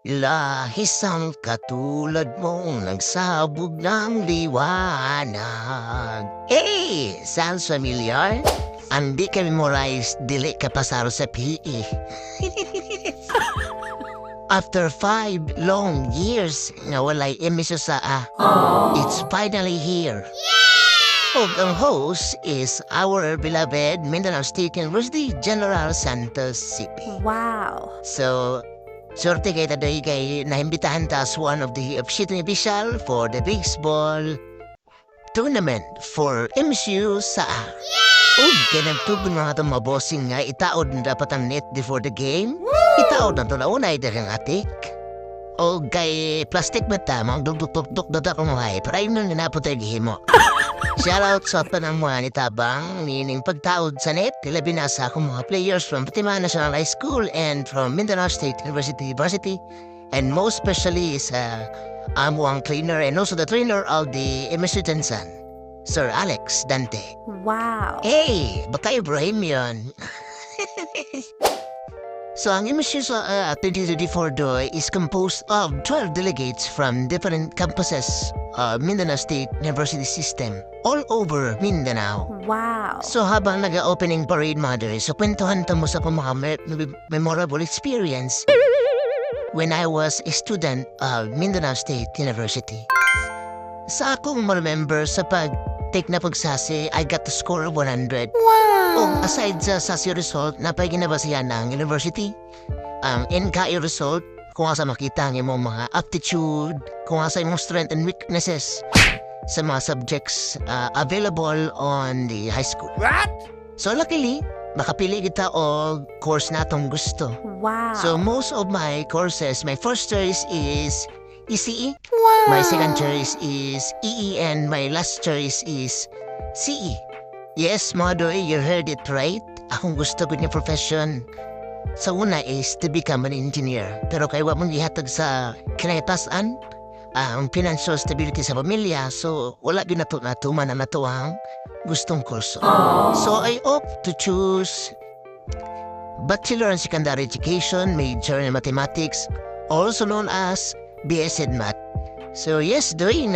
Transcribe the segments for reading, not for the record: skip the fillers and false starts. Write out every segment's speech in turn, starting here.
Lahisang katulad mong nagsabog ng liwanag. Hey! Sounds familiar? Hindi ka memorize, dili ka pasaro sa PE. After 5 long years nga walay emisyo sa it's finally here. Og ang host is our beloved Mindanao State University General Santos CP. Wow. So, sorte kay taday kay naimbitahan ta as one of the officiating official for the baseball tournament for MSU sa Og kanagtugon mga itong mabosing nga itaod na dapat ang net before the game. Itaod na ito na unay dagang atik. O kay plastic mata, mga dugduk-duk na ito kung hay. Para yun nang naputay gihimo. Shoutout sa panang mga nitabang, nining pagtaod sa net, tila binasa akong mga players from Fatima National High School and from Mindanao State University Varsity. And most especially sa amuang cleaner and also the trainer of the MSU Tensan, Sir Alex Dante. Wow. Hey, baka Ibrahim yun. So, ang MSU sa 2024 doy is composed of 12 delegates from different campuses of Mindanao State University System all over Mindanao. Wow. So, habang nag-opening parade mga doy, so kwentuhan mo sa akong mga memorable experience when I was a student of Mindanao State University. Sa akong remember sa pag-take na pagsasi, I got to score 100. Wow. O aside sa SASI result, napaginabasihan ng university. Ang NKI result, kung asa makita ang imong mga aptitude, kung asa imong strength and weaknesses sa mga subjects available on the high school. What? So luckily, makapili kita og course natong gusto. Wow. So most of my courses, my first choice is ECE. Wow. My second choice is EE and my last choice is CE. Yes, Madoy, you heard it right. Akong gusto ko niya profession. Sa una is to become an engineer. Pero kaya wa mong ihatag sa kinayatasan, ang financial stability sa pamilya, so wala natuman na natuang gustong kurso. So I opt to choose Bachelor in Secondary Education, major in Mathematics, also known as BS in Math. So yes, doy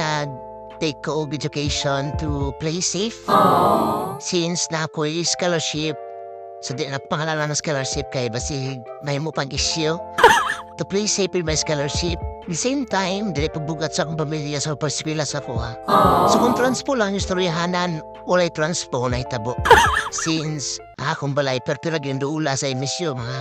take ko og education to play safe. Since na ako'y scholarship, so di na pangalan ng scholarship kay basig may mo pang issue to play safe with my scholarship. At the same time, dili pagbugat sa akong pamilya sa pagsikwila sa kuha. So kung transpo lang yung storyahanan, walay transpo na itabo. Since akong balay, perto lagi yung duula sa emisyon, mga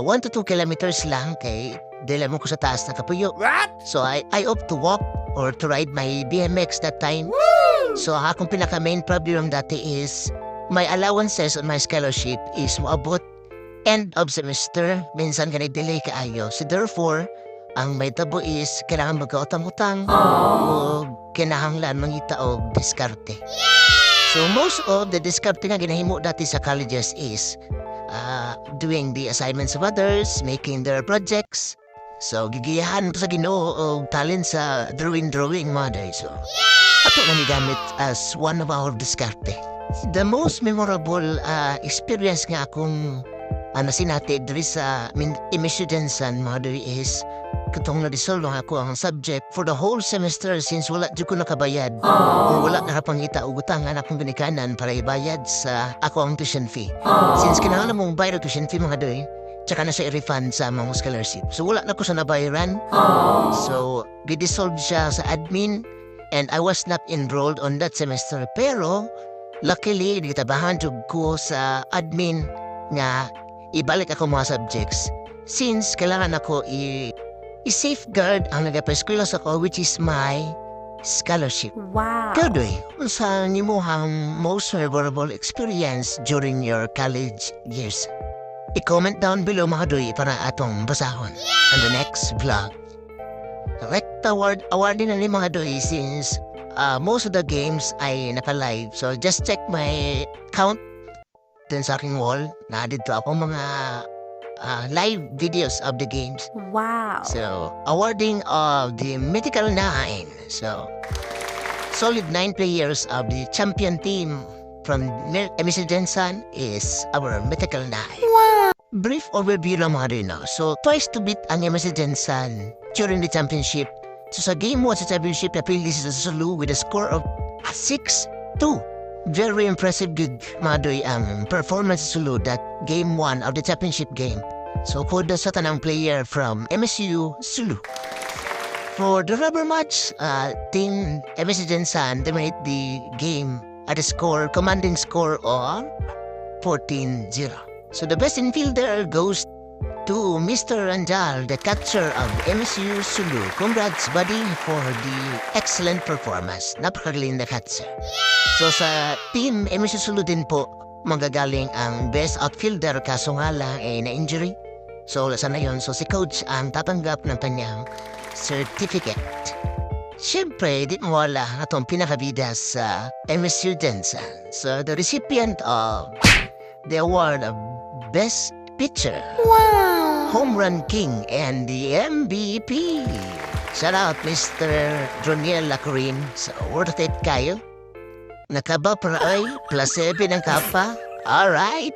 1 to 2 kilometers lang kay dila mo ko sa taas na kapuyo. What? So I opt to walk or to ride my BMX that time. So akong pinaka-main problem dati is my allowances on my scholarship is moabot end of semester. Minsan ka delay kaayo. So therefore, ang may tabo is kailangan magkautang-utang o kinahanglan mangita og diskarte. So most of the diskarte nga ginahimo dati sa colleges is doing the assignments of others, making their projects. So, gigiyahan pa sa Ginoo og talent sa drawing mother. So, ato na gamit as one of our diskarte. The most memorable experience nga akong nasinati diri sa emisyodensan mother is katong na-dissolve ako ang subject for the whole semester since wala di ko nakabayad. O wala nakapangita og utangan akong binikanan para ibayad sa ako ang tuition fee. Since kinahanglan mong bayad tuition fee mga doy, tsaka na siya i-refund sa mga scholarship. So wala na ko sa nabayaran. So gidissolve siya sa admin and I was not enrolled on that semester. Pero luckily, nagtabahan ko sa admin nga ibalik ako mga subjects. Since kailangan ako i-safeguard ang nagapa-eskwela sa ko which is my scholarship. Wow. Kadoy, unsa nimuhang most memorable experience during your college years? I-comment down below mga doy para atong basahon on the next vlog. Correct award din na ni mga doy since most of the games ay naka-live. So just check my count dun sa aking wall na dito ako mga live videos of the games. Wow. So awarding of the Mythical 9. So solid 9 players of the champion team from MSU Jensen is our Mythical 9. Wow. brief overview lang mga rin. So, twice to beat ang MSC Jensen during the championship. So, sa game 1 sa championship, napili si Sulu with a score of 6-2. Very impressive gig, Madoy, ang performance sa Sulu that game 1 of the championship game. So, kudos sa tanang player from MSU Sulu. For the rubber match, Team MSC Jensen dominate the game at a commanding score of 14-0. So the best infielder goes to Mr. Ranjal, the catcher of MSU Sulu. Congrats, buddy, for the excellent performance. Napakagaling na catcher. So sa team MSU Sulu din po, magagaling ang best outfielder kaso nga lang na-injury. So sana yun, so si coach ang tatanggap ng kanyang certificate. Siyempre, di mawala atong pinakabida sa MSU Jensen. So the recipient of the award of Best Pitcher, Home Run King, and the MVP. Shout out Mr. Droniel Lacorin. So, worth it kayo? Nakaba para ay plus 7 ang kapa. Alright.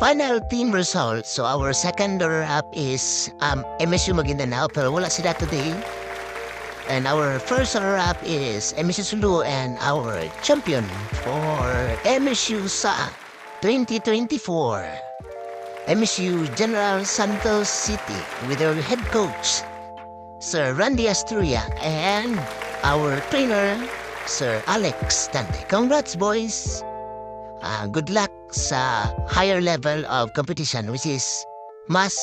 Final team results. So, our second runner-up is MSU Maguindanao, pero wala sila today. And our first runner-up is MSU Sulu, and our champion for MSU sa 2024, MSU General Santos City, with our head coach, Sir Randy Asturia, and our trainer, Sir Alex Tante. Congrats, boys! Good luck sa higher level of competition, which is MAS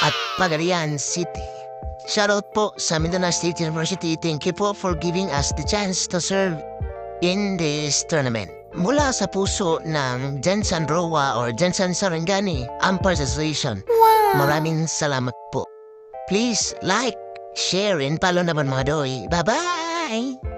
at Pagadian City. Shoutout po sa Mindanao State University. Thank you po for giving us the chance to serve in this tournament. Mula sa puso ng Jensen Roa or Jensen Sarangani Umpires Association, maraming salamat po. Please like, share, and follow naman mga doy. Bye-bye!